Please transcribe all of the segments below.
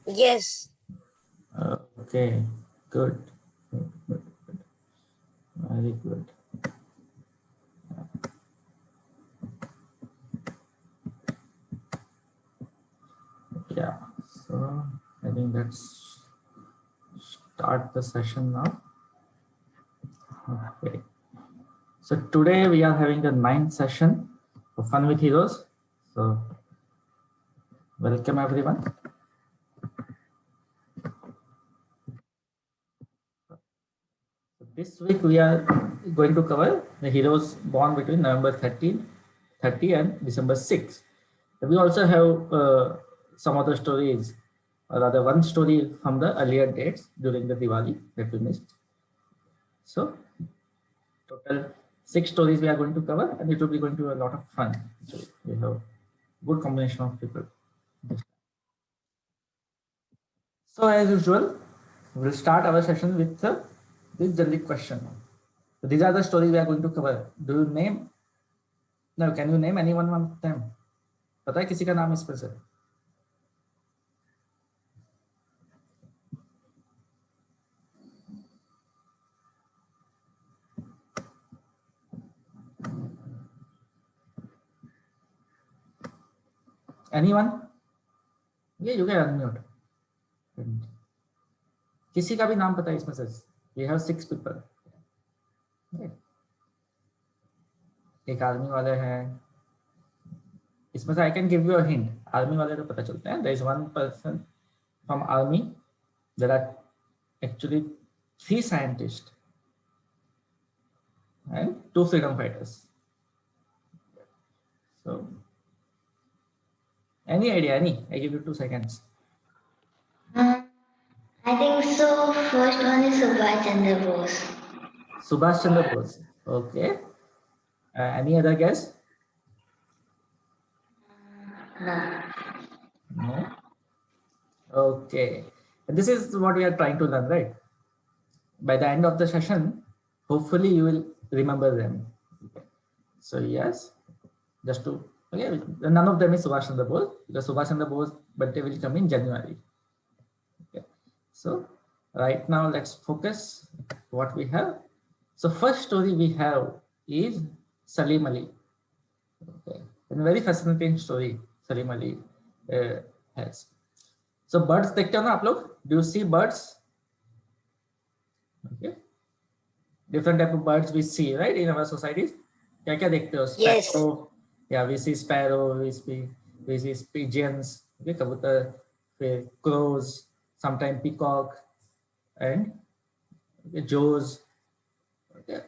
Yes. Okay, good. Very good. Yeah, so I think let's start the session now. Okay. So today we are having the 9th session of Fun with Heroes. So welcome everyone. This week we are going to cover the heroes born between November 30 and December 6. We also have some other stories, or rather one story from the earlier dates during the Diwali that we missed. So total 6 stories we are going to cover, and it will be going to be a lot of fun. So we have good combination of people. So as usual, we'll start our session with this generic question. So these are the stories we are going to cover. Do you name? No, can you name anyone one of them? पता है किसी का नाम इसमें से? Anyone? Yeah, you can unmute. किसी का भी नाम पता है इसमें से? We have 6 people. एक आर्मी वाले हैं. इसमें से I can give you a hint. Army वाले तो पता चलते हैं. There is one person from army. There are actually 3 scientists and 2 freedom fighters. So, any idea? Any? I give you 2 seconds. I think so. First one is Subhash Chandra Bose. Subhash Chandra Bose. Okay. Any other guess? No. No. Okay. And this is what we are trying to learn, right? By the end of the session, hopefully you will remember them. Okay. So yes, just to okay, none of them is Subhash Chandra Bose because Subhash Chandra Bose birthday will come in January. Okay. So right now let's focus what we have. So first story we have is Salim Ali. Okay. And a very fascinating story Salim Ali has. So birds देखते हो ना आप लोग? Do you see birds? Okay. Different type of birds we see, right, in our societies. क्या क्या देखते हो? Yes. Sparrow. Yeah, we see sparrow. We see pigeons. Okay, kabutar. Crows. Sometimes peacock, and okay, joes. Okay,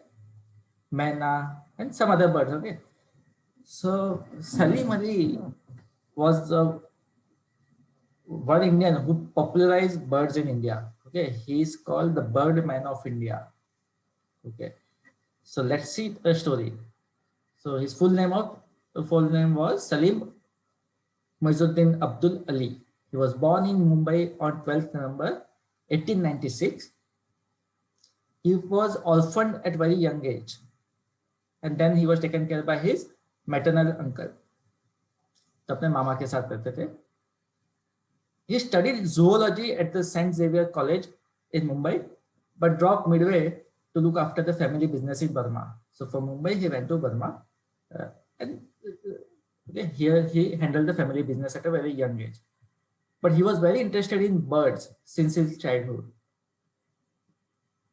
manna, and some other birds. Okay. So Salim Ali was one Indian who popularized birds in India. Okay, he is called the Birdman of India. Okay, so let's see the story. So his full name was Salim Muizzuddin Abdul Ali. He was born in Mumbai on 12th November 1896. He was orphaned at very young age, and then he was taken care by his maternal uncle. तो अपने मामा के साथ रहते थे. He studied zoology at the St. Xavier College in Mumbai, but dropped midway to look after the family business in Burma. So from Mumbai, he went to Burma, and okay, here he handled the family business at a very young age. But he was very interested in birds since his childhood.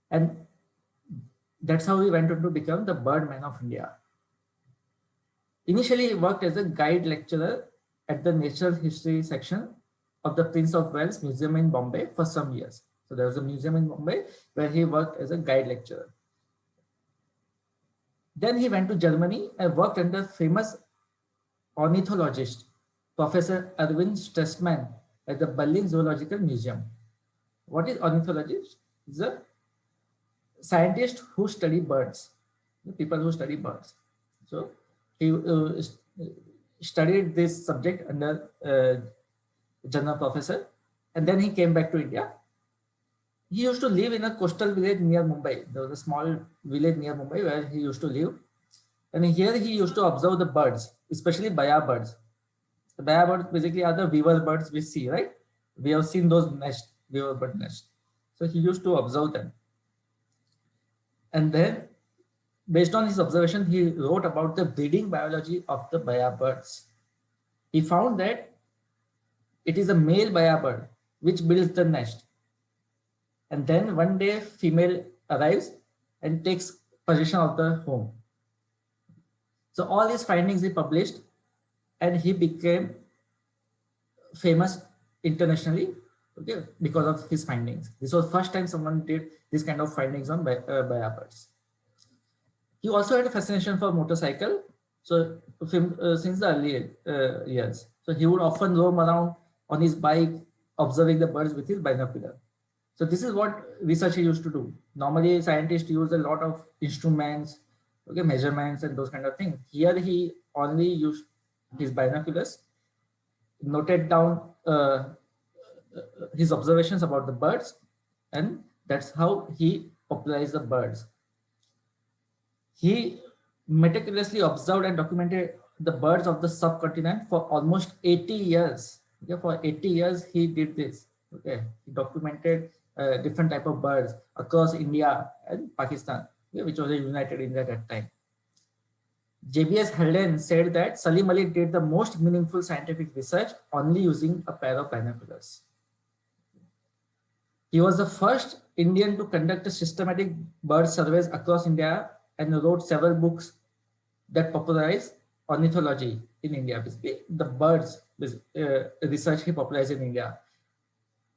And that's how he went on to become the Birdman of India. Initially, he worked as a guide lecturer at the natural history section of the Prince of Wales Museum in Bombay for some years. So there was a museum in Bombay where he worked as a guide lecturer. Then he went to Germany and worked under famous ornithologist, Professor Erwin Stressmann at the Berlin Zoological Museum. What is ornithologist? It's a scientist who study birds, the people who study birds. So he studied this subject under general professor, and then he came back to India. He used to live in a coastal village near Mumbai. There was a small village near Mumbai where he used to live. And here he used to observe the birds, especially baya birds. The baya birds basically are the weaver birds we see, right? We have seen those nests, weaver bird nests. So he used to observe them. And then, based on his observation, he wrote about the breeding biology of the baya birds. He found that it is a male baya bird which builds the nest. And then one day, female arrives and takes possession of the home. So all these findings he published, and he became famous internationally, okay, because of his findings. This was first time someone did this kind of findings on baya birds. He also had a fascination for motorcycle. So since the early years, so he would often roam around on his bike, observing the birds with his binocular. So this is what research he used to do. Normally, scientists use a lot of instruments, okay, measurements and those kind of things. Here, he only used his binoculars, noted down his observations about the birds, and that's how he popularized the birds. He meticulously observed and documented the birds of the subcontinent for almost 80 years. Okay, for 80 years, he did this. Okay, he documented different type of birds across India and Pakistan, okay, which was a united India at that time. JBS Haldane said that Salim Ali did the most meaningful scientific research only using a pair of binoculars. He was the first Indian to conduct a systematic bird surveys across India and wrote several books that popularized ornithology in India. Basically, the birds research he popularized in India.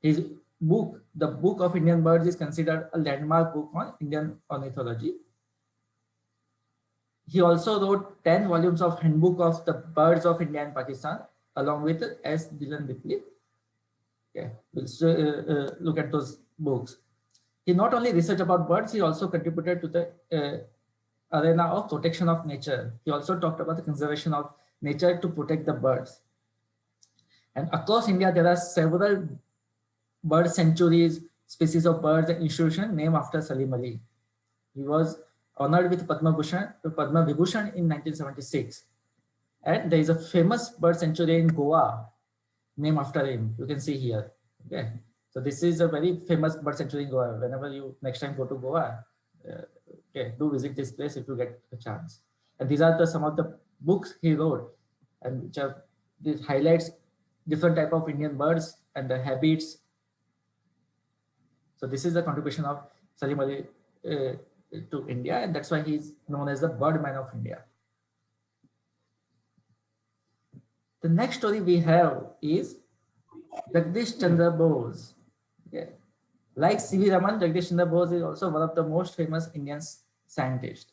His book, the Book of Indian Birds, is considered a landmark book on Indian ornithology. He also wrote 10 volumes of Handbook of the Birds of India and Pakistan, along with S. Dillon Ripley. Okay, we'll look at those books. He not only researched about birds, he also contributed to the arena of protection of nature. He also talked about the conservation of nature to protect the birds. And across India, there are several bird sanctuaries, species of birds and institutions named after Salim Ali. He was honored with Padma Vibhushan in 1976. And there is a famous bird sanctuary in Goa named after him. You can see here. Okay. So this is a very famous bird sanctuary in Goa. Whenever you next time go to Goa, okay, do visit this place if you get a chance. And these are some of the books he wrote, and which are this highlights different type of Indian birds and the habits. So this is the contribution of Salim Ali to India, and that's why he's known as the Birdman of India. The next story we have is Jagadish Chandra Bose. Okay. Like C.V. Raman, Jagadish Chandra Bose is also one of the most famous Indian scientists.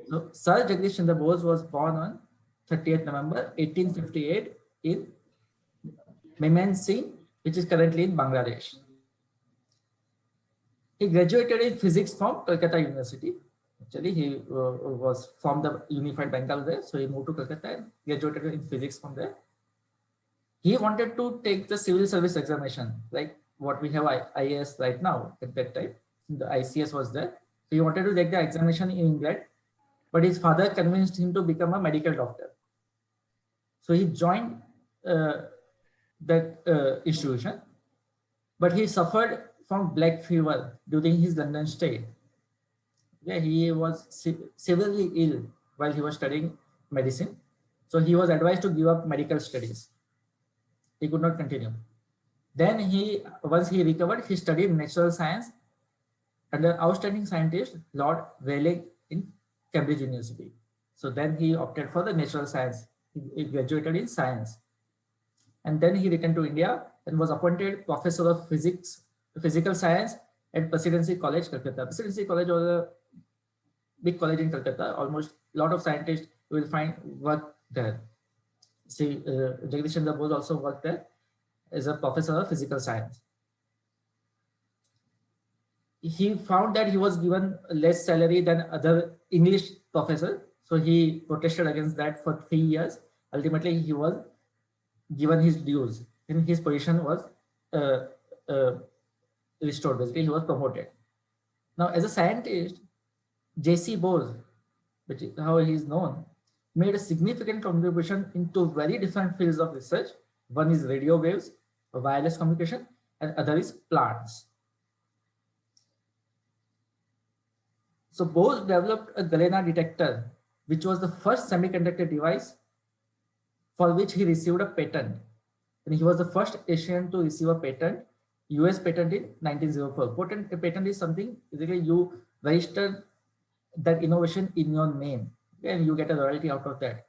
So, Sir Jagadish Chandra Bose was born on 30th November 1858 in Singh, which is currently in Bangladesh. He graduated in physics from Calcutta University. Actually, he was from the Unified Bengal there, so he moved to Calcutta and graduated in physics from there. He wanted to take the civil service examination, like what we have IAS right now at that time. The ICS was there. So he wanted to take the examination in England, but his father convinced him to become a medical doctor. So he joined that institution, but he suffered from black fever during his London stay. Yeah, he was severely ill while he was studying medicine. So he was advised to give up medical studies. He could not continue. Then once he recovered, he studied natural science under outstanding scientist Lord Rayleigh in Cambridge University. So then he opted for the natural science. He graduated in science. And then he returned to India and was appointed professor of physical science at Presidency College, Calcutta. Presidency College was a big college in Calcutta. Almost a lot of scientists you will find work there. See, Jagadish Chandra Bose also worked there as a professor of physical science. He found that he was given less salary than other English professors. So he protested against that for 3 years. Ultimately, he was given his dues and his position was restored. Basically, he was promoted. Now, as a scientist, J.C. Bose, which is how he is known, made a significant contribution into very different fields of research, One is radio waves, wireless communication, and other is plants. So Bose developed a galena detector, which was the first semiconductor device for which he received a patent. And he was the first Asian to receive a patent, US patent in 1904. A patent is something, basically you register that innovation in your name, and you get a royalty out of that.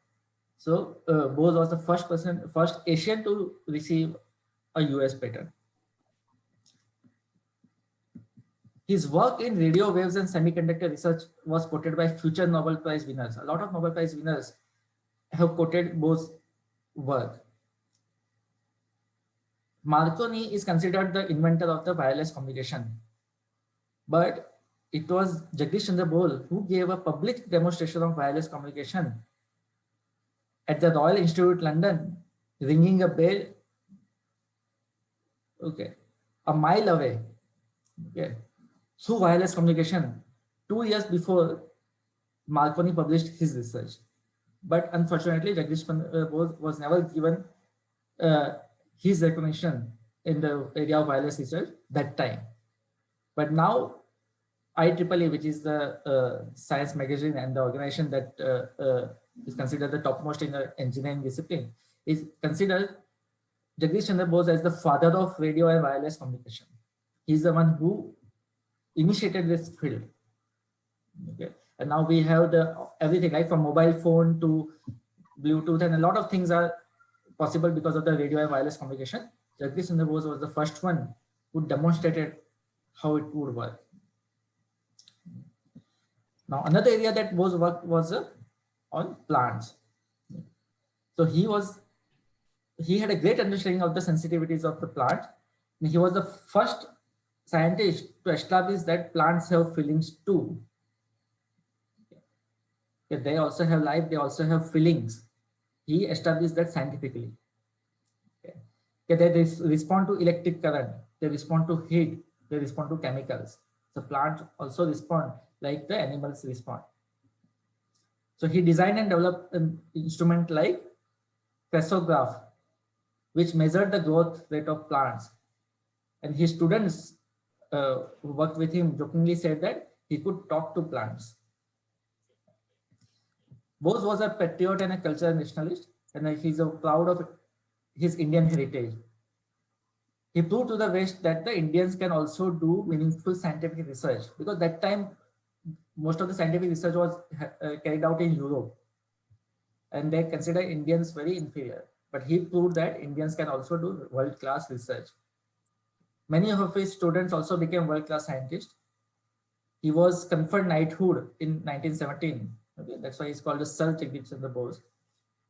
So Bose was the first Asian to receive a US patent. His work in radio waves and semiconductor research was quoted by future Nobel Prize winners. A lot of Nobel Prize winners have quoted Bose's work. Marconi is considered the inventor of the wireless communication, but it was Jagadish Chandra Bose who gave a public demonstration of wireless communication at the Royal Institute, London, ringing a bell, okay, a mile away, okay, through wireless communication 2 years before Marconi published his research. But unfortunately, Jagadish Bose was never given his recognition in the area of wireless research that time. But now IEEE, which is the science magazine and the organization that is considered the topmost in the engineering discipline, is considered Jagadish Chandra Bose as the father of radio and wireless communication. He's the one who initiated this field. Okay. And now we have the everything, like from mobile phone to Bluetooth, and a lot of things are possible because of the radio and wireless communication. Jagadish Chandra Bose was the first one who demonstrated how it would work. Now, another area that Bose worked was on plants. So he had a great understanding of the sensitivities of the plant. And he was the first scientist to establish that plants have feelings too. Okay, they also have life, they also have feelings. He established that scientifically. Okay. Okay, they respond to electric current, they respond to heat, they respond to chemicals. So plants also respond like the animals respond. So he designed and developed an instrument like cresograph, which measured the growth rate of plants. And his students who worked with him jokingly said that he could talk to plants. Bose was a patriot and a cultural nationalist, and he's proud of his Indian heritage. He proved to the West that the Indians can also do meaningful scientific research, because that time most of the scientific research was carried out in Europe, and they consider Indians very inferior. But he proved that Indians can also do world-class research. Many of his students also became world-class scientists. He was conferred knighthood in 1917. Okay, that's why he's called the Sir Jagadish Chandra Bose,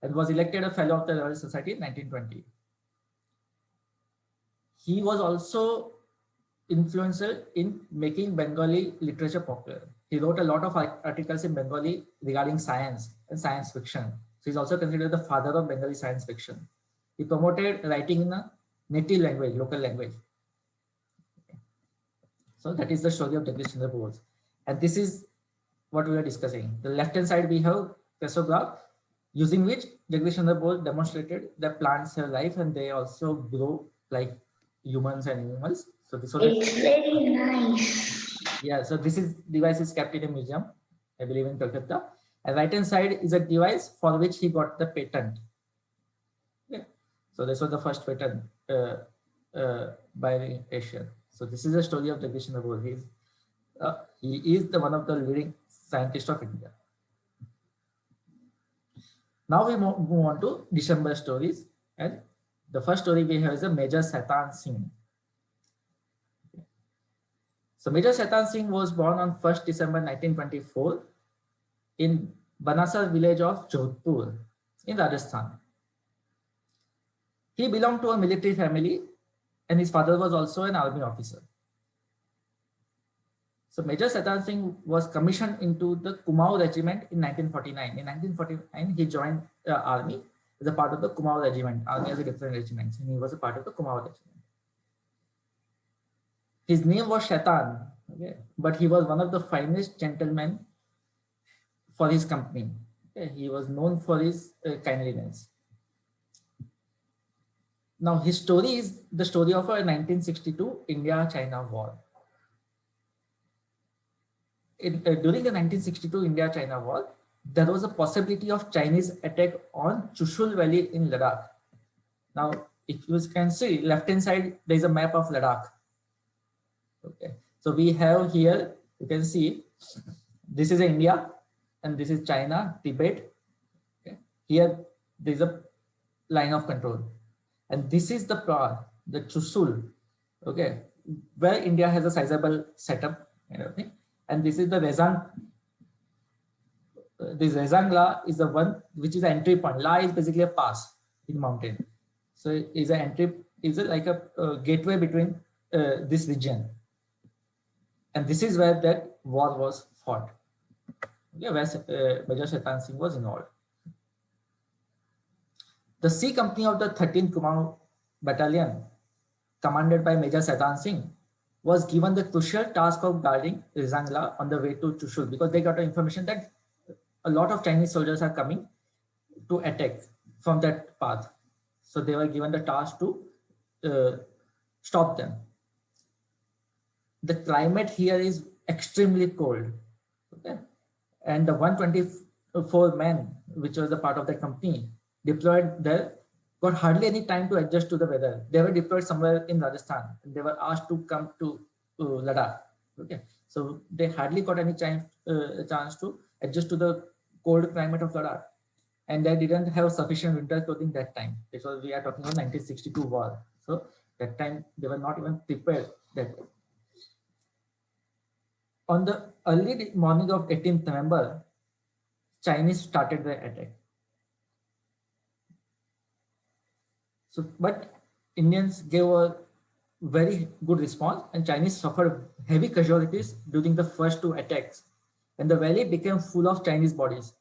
and was elected a fellow of the Royal Society in 1920. He was also influential in making Bengali literature popular. He wrote a lot of articles in Bengali regarding science and science fiction. So he's also considered the father of Bengali science fiction. He promoted writing in a native language, local language. Okay. So that is the story of Jagadish Chandra Bose. And this is what we are discussing. The left-hand side, we have cresograph, using which Jagadish Chandra Bose demonstrated that plants have life and they also grow like humans and animals. So this was It's very nice. yeah. So this device is kept in a museum, I believe in Kolkata. And right-hand side is a device for which he got the patent. Okay. So this was the first patent by the Asian. So this is the story of Jagadish Chandra Bose. He is the one of the leading scientists of India. Now we move on to December stories, and the first story we have is a Major Shaitan Singh. So Major Shaitan Singh was born on 1st December 1924 in Banasar village of Jodhpur in Rajasthan. He belonged to a military family, and his father was also an army officer. So Major Shaitan Singh was commissioned into the Kumaon regiment in 1949. In 1949, he joined the army as a part of the Kumaon regiment. Army has a different regiment, and he was a part of the Kumaon regiment. His name was Shaitan, okay, but he was one of the finest gentlemen for his company. Okay. He was known for his kindliness. Now his story is the story of a 1962 India-China war. During the 1962 India-China war, there was a possibility of Chinese attack on Chushul Valley in Ladakh. Now, if you can see left hand side, there is a map of Ladakh. Okay, so we have here, you can see this is India and this is China, Tibet. Okay. Here there is a line of control, and this is the Chushul, okay, where India has a sizable setup and everything. And this is the Rezang. This Rezang La is the one which is the entry point. La is basically a pass in mountain. So is an entry, is like a gateway between this region. And this is where that war was fought. Okay, where Major Shaitan Singh was involved. The C Company of the 13th Kumaon Battalion, commanded by Major Shaitan Singh, was given the crucial task of guarding Rizangla on the way to Chushul, because they got the information that a lot of Chinese soldiers are coming to attack from that path. So they were given the task to stop them. The climate here is extremely cold. Okay? And the 124 men, which was a part of the company, deployed there, got hardly any time to adjust to the weather. They were deployed somewhere in Rajasthan. They were asked to come to Ladakh. Okay, so they hardly got any chance to adjust to the cold climate of Ladakh, and they didn't have sufficient winter clothing that time, because we are talking about 1962 war. So that time they were not even prepared that way. On the early morning of 18th November, Chinese started their attack. So, but Indians gave a very good response, and Chinese suffered heavy casualties during the first two attacks, and the valley became full of Chinese bodies.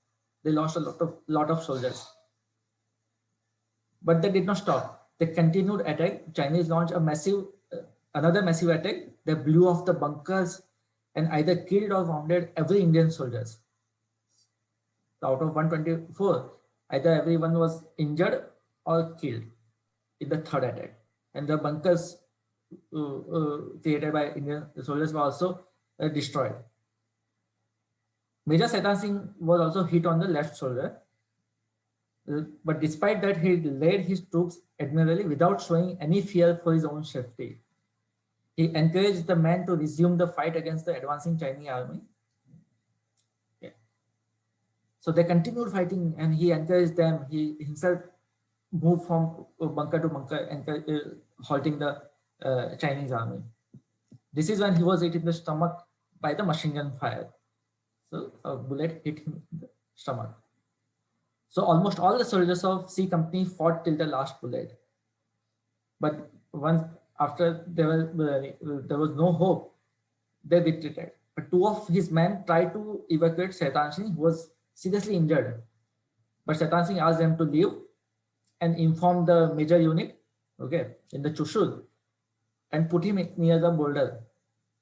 They lost a lot of soldiers, but they did not stop. They continued attack. Chinese launched a another massive attack. They blew off the bunkers and either killed or wounded every Indian soldiers. So out of 124, either everyone was injured or killed in the third attack. And the bunkers created by Indian soldiers were also destroyed. Major Shaitan Singh was also hit on the left shoulder. But despite that, he led his troops admirably without showing any fear for his own safety. He encouraged the men to resume the fight against the advancing Chinese army. Okay. So they continued fighting, and he encouraged them. He himself moved from bunker to bunker and halting the Chinese army. This is when he was hit in the stomach by the machine gun fire. So a bullet hit him in the stomach. So almost all the soldiers of C Company fought till the last bullet. But once after there was no hope, they retreated. But two of his men tried to evacuate Shaitan Singh, who was seriously injured. But Shaitan Singh asked them to leave and inform the major unit, okay, in the Chushul, and put him near the boulder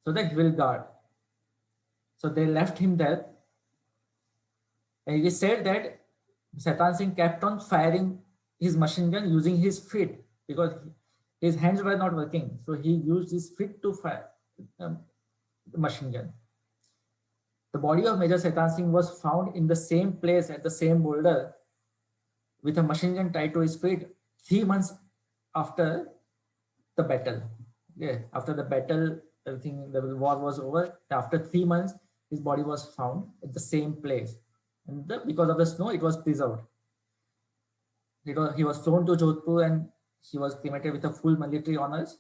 so that he will guard. So they left him there. And it is said that Shaitan Singh kept on firing his machine gun using his feet, because his hands were not working. So he used his feet to fire the machine gun. The body of Major Shaitan Singh was found in the same place at the same boulder with a machine gun tied to his feet 3 months after the battle. Yeah, after the battle, everything, the war was over. After 3 months, his body was found at the same place. And because of the snow, it was preserved. He was flown to Jodhpur and he was cremated with a full military honors.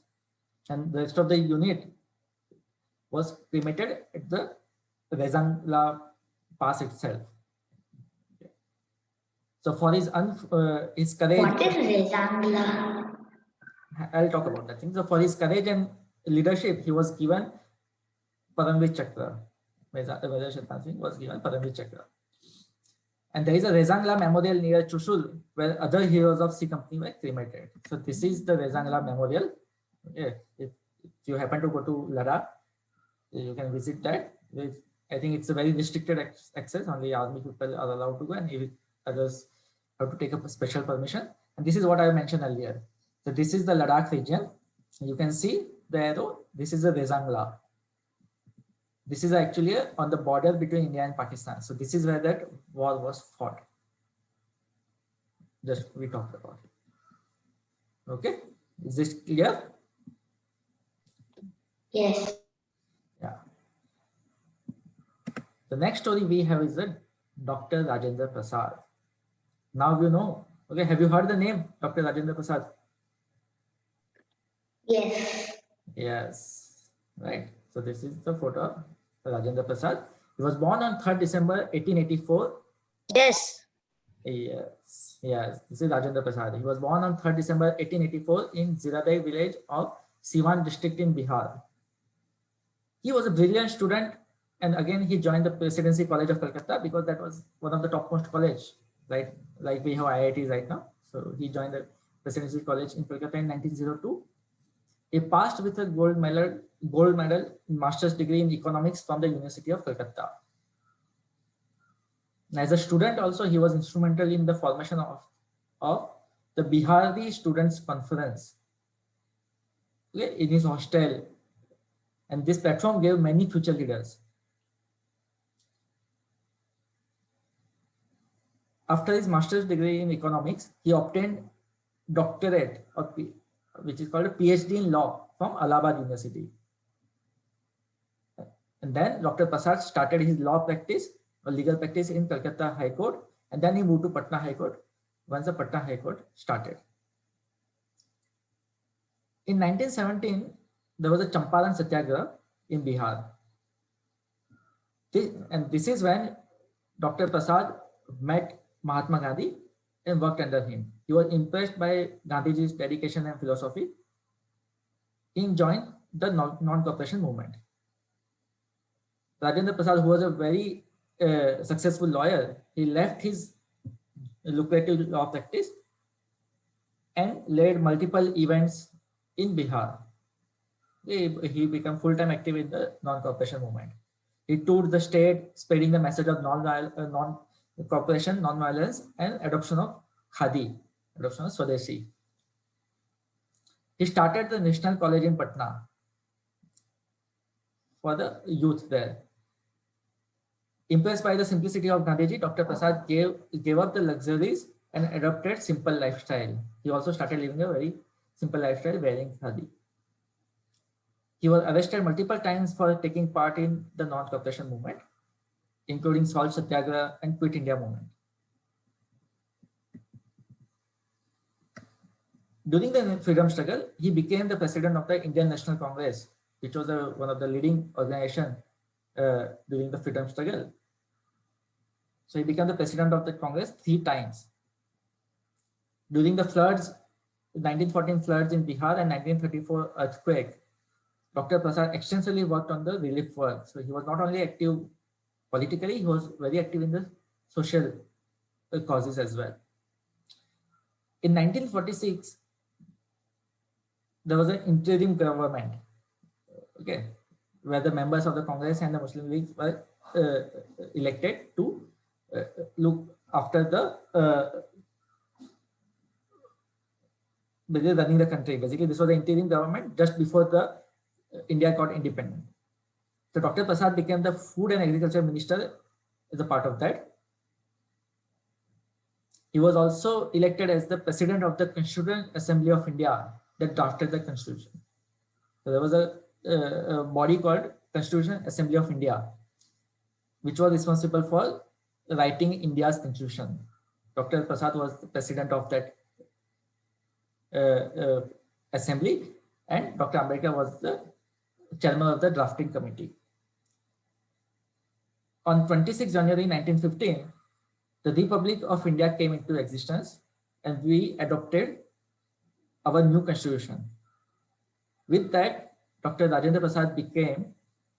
And the rest of the unit was cremated at the Rezangla Pass itself. So for his courage, What is Rezangla? I'll talk about that thing. So for his courage and leadership, he was given Paramvir Chakra. Major Shaitan Singh was given Paramvir Chakra. And there is a Rezangla Memorial near Chushul, where other heroes of C Company were cremated. So this is the Rezangla Memorial. Okay. If you happen to go to Ladakh, you can visit that. I think it's a very restricted access. Only army people are allowed to go, and others have to take a special permission. And this is what I mentioned earlier. So this is the Ladakh region. You can see the arrow. This is the Rezangla. This is actually on the border between India and Pakistan. So this is where that war was fought. Just we talked about it. Okay, is this clear? Yes. Yeah. The next story we have is the Dr. Rajendra Prasad. Now you know. Okay, have you heard the name Dr. Rajendra Prasad? Yes. Yes, right. So this is the photo of Rajendra Prasad. He was born on 3rd December 1884. Yes. Yes. This is Rajendra Prasad. He was born on 3rd December 1884 in Ziradai village of Siwan district in Bihar. He was a brilliant student, and again he joined the Presidency College of Calcutta because that was one of the topmost college, right? Like we have IITs right now. So he joined the Presidency College in Calcutta in 1902. He passed with a gold medal in master's degree in economics from the University of Calcutta. As a student also, he was instrumental in the formation of the Bihari Students Conference, okay, in his hostel. And this platform gave many future leaders. After his master's degree in economics, he obtained doctorate, which is called a PhD in law from Allahabad University. And then Dr. Prasad started his law practice or legal practice in Calcutta High Court, and then he moved to Patna High Court once the Patna High Court started. In 1917, there was a Champaran Satyagraha in Bihar. This is when Dr. Prasad met Mahatma Gandhi and worked under him. He was impressed by Gandhiji's dedication and philosophy. He joined the non-cooperation movement. Rajendra Prasad, who was a very successful lawyer, he left his lucrative law practice and led multiple events in Bihar. He became full-time active in the non-cooperation movement. He toured the state, spreading the message of non-cooperation, non-violence, and adoption of Khadi, adoption of Swadeshi. He started the National College in Patna for the youth there. Impressed by the simplicity of Gandhiji, Dr. Prasad gave up the luxuries and adopted simple lifestyle. He also started living a very simple lifestyle, wearing khadi. He was arrested multiple times for taking part in the non-cooperation movement, including Salt Satyagraha and Quit India movement. During the freedom struggle, he became the president of the Indian National Congress, which was one of the leading organizations during the freedom struggle. So he became the president of the Congress 3 times. During the floods, 1914 floods in Bihar and 1934 earthquake, Dr. Prasad extensively worked on the relief work. So he was not only active politically, he was very active in the social causes as well. In 1946, there was an interim government, okay, where the members of the Congress and the Muslim League were elected to look after the running the country. Basically, this was the interim government just before the India got independent. So Dr. Prasad became the Food and Agriculture Minister as a part of that. He was also elected as the President of the Constituent Assembly of India that drafted the Constitution. So there was a body called Constituent Assembly of India, which was responsible for writing India's Constitution. Dr. Prasad was the President of that assembly, and Dr. Ambedkar was the chairman of the drafting committee. On 26 January 1915, the Republic of India came into existence and we adopted our new constitution. With that, Dr. Rajendra Prasad became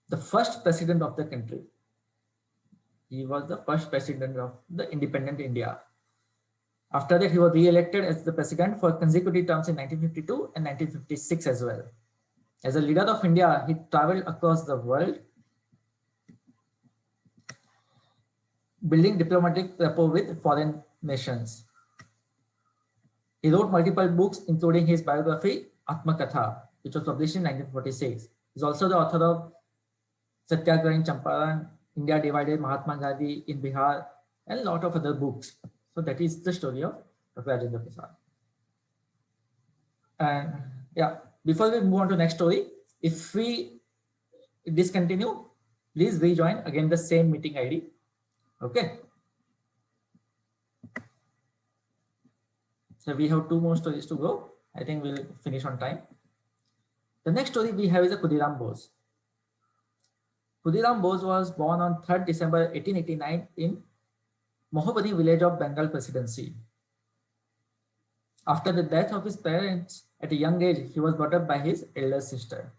the first president of the country. He was the first president of the independent India. After that, he was re-elected as the president for consecutive terms in 1952 and 1956 as well. As a leader of India, he traveled across the world, building diplomatic rapport with foreign nations. He wrote multiple books, including his biography, Atmakatha, which was published in 1946. He's also the author of Satyagraha in Champaran, India Divided, Mahatma Gandhi in Bihar, and a lot of other books. So that is the story of Dr. Rajendra Prasad. And yeah, before we move on to next story, if we discontinue, please rejoin again the same meeting ID. Okay. So we have two more stories to go. I think we'll finish on time. The next story we have is a Khudiram Bose. Khudiram Bose was born on 3rd December 1889 in Mohabadi village of Bengal Presidency. After the death of his parents at a young age, he was brought up by his elder sister.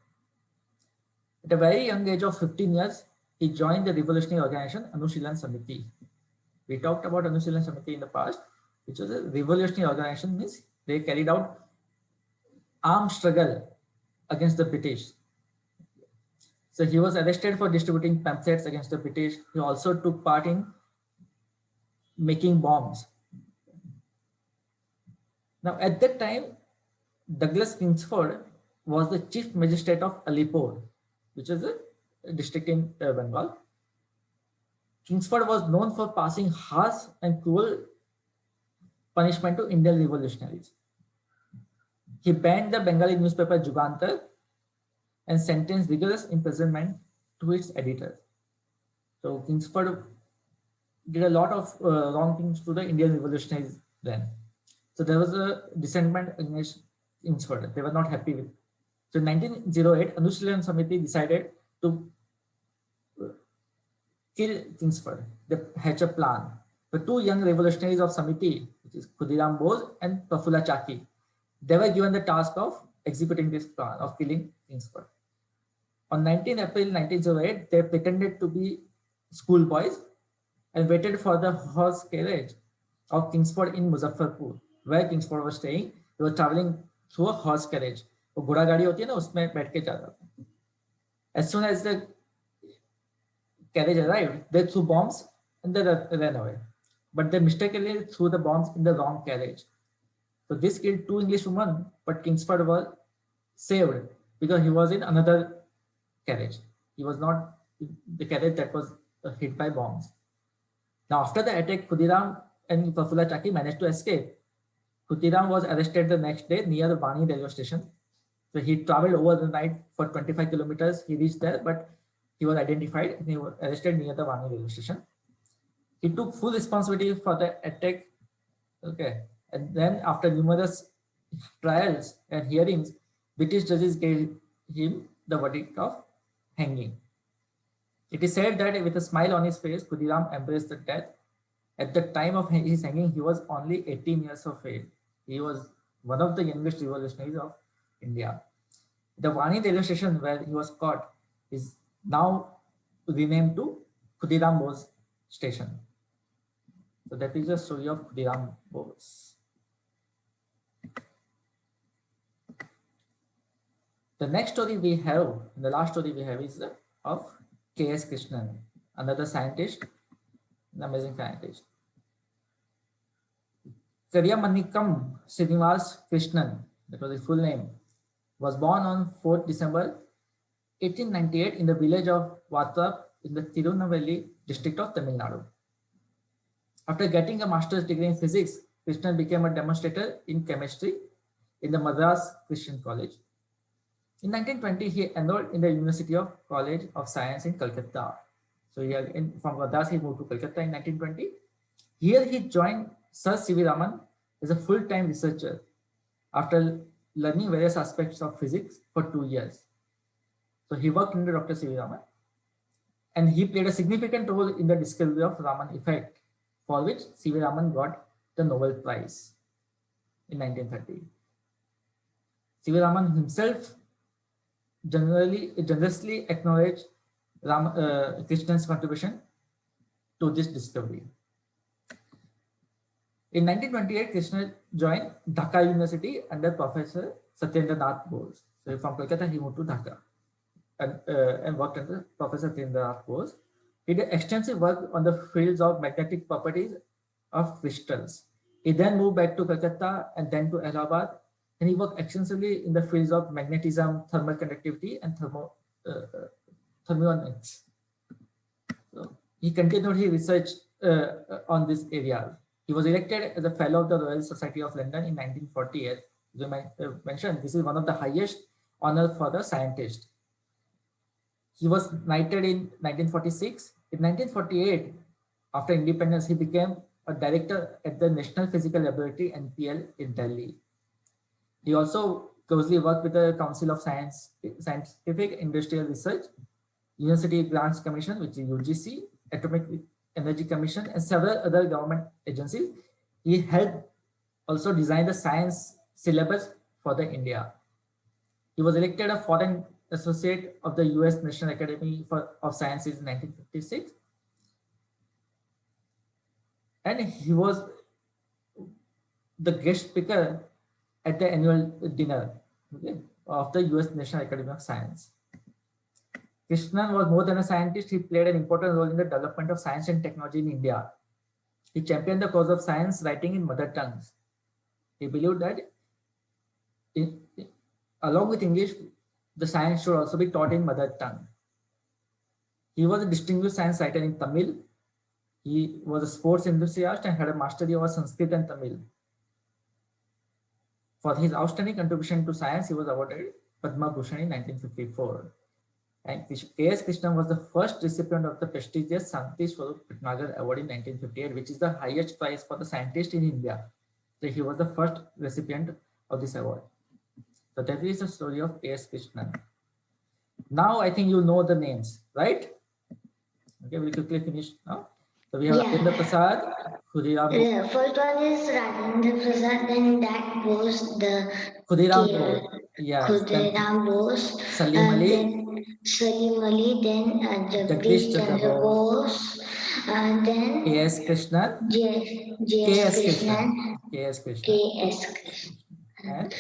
At a very young age of 15 years, he joined the revolutionary organization Anushilan Samiti. We talked about Anushilan Samiti in the past, which was a revolutionary organization, means they carried out armed struggle against the British. So he was arrested for distributing pamphlets against the British. He also took part in making bombs. Now, at that time, Douglas Kingsford was the chief magistrate of Alipur, which is a district in Bengal. Kingsford was known for passing harsh and cruel punishment to Indian revolutionaries. He banned the Bengali newspaper Jugantar and sentenced rigorous imprisonment to its editors. So Kingsford did a lot of wrong things to the Indian revolutionaries then. So there was a dissentment against Kingsford. They were not happy with. So in 1908, Anushilan Samiti decided to kill Kingsford. They hatched a plan. The two young revolutionaries of Samiti, which is Khudiram Bose and Prafulla Chaki, they were given the task of executing this plan of killing Kingsford. On 19 April 1908, they pretended to be schoolboys and waited for the horse carriage of Kingsford in Muzaffarpur, where Kingsford was staying. He was traveling through a horse carriage. वो घोड़ा गाड़ी होती है ना, उसमें बैठ के जाता था. As soon as the carriage arrived, they threw bombs and they ran away. But they mistakenly threw the bombs in the wrong carriage. So this killed two English women, but Kingsford was saved because he was in another carriage. He was not in the carriage that was hit by bombs. Now, after the attack, Khudiram and Prafulla Chaki managed to escape. Khudiram was arrested the next day near the Bani railway station. So he traveled over the night for 25 kilometers. He reached there, but he was identified and he was arrested near the Bani railway station. He took full responsibility for the attack. Okay. And then after numerous trials and hearings, British judges gave him the verdict of hanging. It is said that with a smile on his face, Khudiram embraced the death. At the time of his hanging, he was only 18 years of age. He was one of the youngest revolutionaries of India. The Vani railway station where he was caught is now renamed to Khudiram Bose station. So that is the story of Khudiram Bose. The next story we have, the last story we have is of S Krishnan, another scientist, an amazing scientist. Kariyamanikam Srinivas Krishnan, that was his full name, was born on 4th December 1898 in the village of Vatrap in the Tirunelveli district of Tamil Nadu. After getting a master's degree in physics, Krishnan became a demonstrator in chemistry in the Madras Christian College. In 1920, he enrolled in the University of College of Science in Calcutta. So from Madras, he moved to Calcutta in 1920. Here he joined Sir C.V. Raman as a full-time researcher after learning various aspects of physics for 2 years. So he worked under Dr. C.V. Raman, and he played a significant role in the discovery of Raman effect, for which C.V. Raman got the Nobel Prize in 1930. C.V. Raman himself generously acknowledged Krishnan's contribution to this discovery. In 1928, Krishna joined Dhaka University under Professor Satyendra Nath Bose. So from Kolkata, he moved to Dhaka and worked under Professor Satyendra Nath Bose. He did extensive work on the fields of magnetic properties of crystals He then moved back to Calcutta and then to Allahabad. And he worked extensively in the fields of magnetism, thermal conductivity, and thermodynamics. So he continued his research on this area. He was elected as a Fellow of the Royal Society of London in 1948. As I mentioned, this is one of the highest honors for the scientist. He was knighted in 1946. In 1948, after independence, he became a director at the National Physical Laboratory (NPL) in Delhi. He also closely worked with the Council of Scientific Industrial Research, University Grants Commission, which is UGC, Atomic Energy Commission, and several other government agencies. He helped also design the science syllabus for the India. He was elected a foreign associate of the US National Academy of Sciences in 1956. And he was the guest speaker at the annual dinner, okay, of the US National Academy of Science. Krishnan was more than a scientist. He played an important role in the development of science and technology in India. He championed the cause of science writing in mother tongues. He believed that along with English, the science should also be taught in mother tongue. He was a distinguished science writer in Tamil. He was a sports enthusiast and had a mastery over Sanskrit and Tamil. For his outstanding contribution to science, he was awarded Padma Bhushan in 1954. And S Krishnan was the first recipient of the prestigious Santi Swarup Bhatnagar Award in 1958, which is the highest prize for the scientist in India. So he was the first recipient of this award. So that is the story of S Krishnan. Now I think you know the names, right? Okay, we'll quickly finish now. So we have Rajendra Prasad, Khudiram Bose. The first one is Rajendra Prasad, then that was the Khudiram Bose. Yes. Khudiram Bose, Salim Ali. then Salim Ali, then Jagadish Jagadish Chandra Bose, and then S Krishnan. S Krishnan. K.S. Krishnan. K.S. Krishnan. And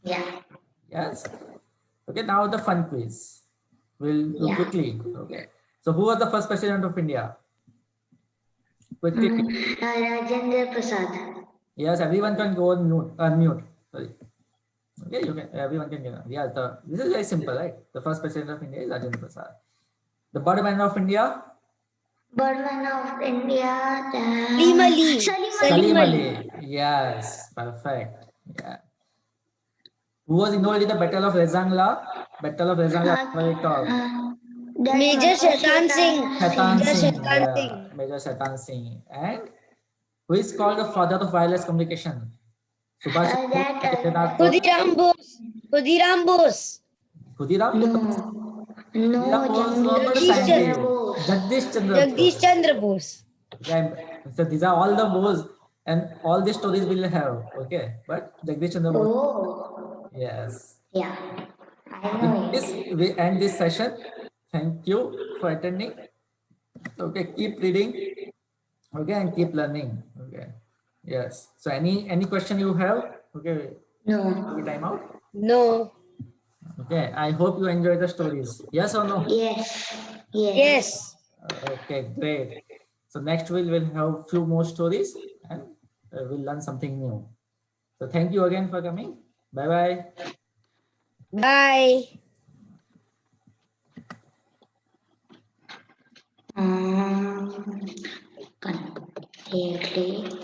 yeah. Yes. Okay, now the fun quiz. We'll do quickly. Okay. So who was the first president of India? Quickly. Rajendra Prasad. Yes, everyone can go on mute. Unmute. Sorry. Okay, you can. Everyone can get. Yeah, this is very simple, right? The first president of India is Rajendra Prasad. The birdman of India. Birdman of India. Salim Ali. Yes, perfect. Yeah. Who was involved in the Battle of Rezangla? Battle of Rezangla. Very talk. Major Shaitan Singh. Major Shaitan Singh. And who is called the father of wireless communication? Khudiram Bose. Khudiram Bose. Khudiram Bose? No, Jagadish Chandra Bose. Yeah, so these are all the Bose, and all these stories will have. Okay, but Jagadish Chandra Bose. Oh. Yes. Yeah. We end this session. Thank you for attending. Okay, keep reading. Okay, and keep learning. Okay. Yes. So any question you have? Okay. No. Time out? No. Okay. I hope you enjoy the stories. Yes or no? Yes. Okay, great. So next we'll have few more stories and we'll learn something new. So thank you again for coming. Bye-bye. Bye. Completely.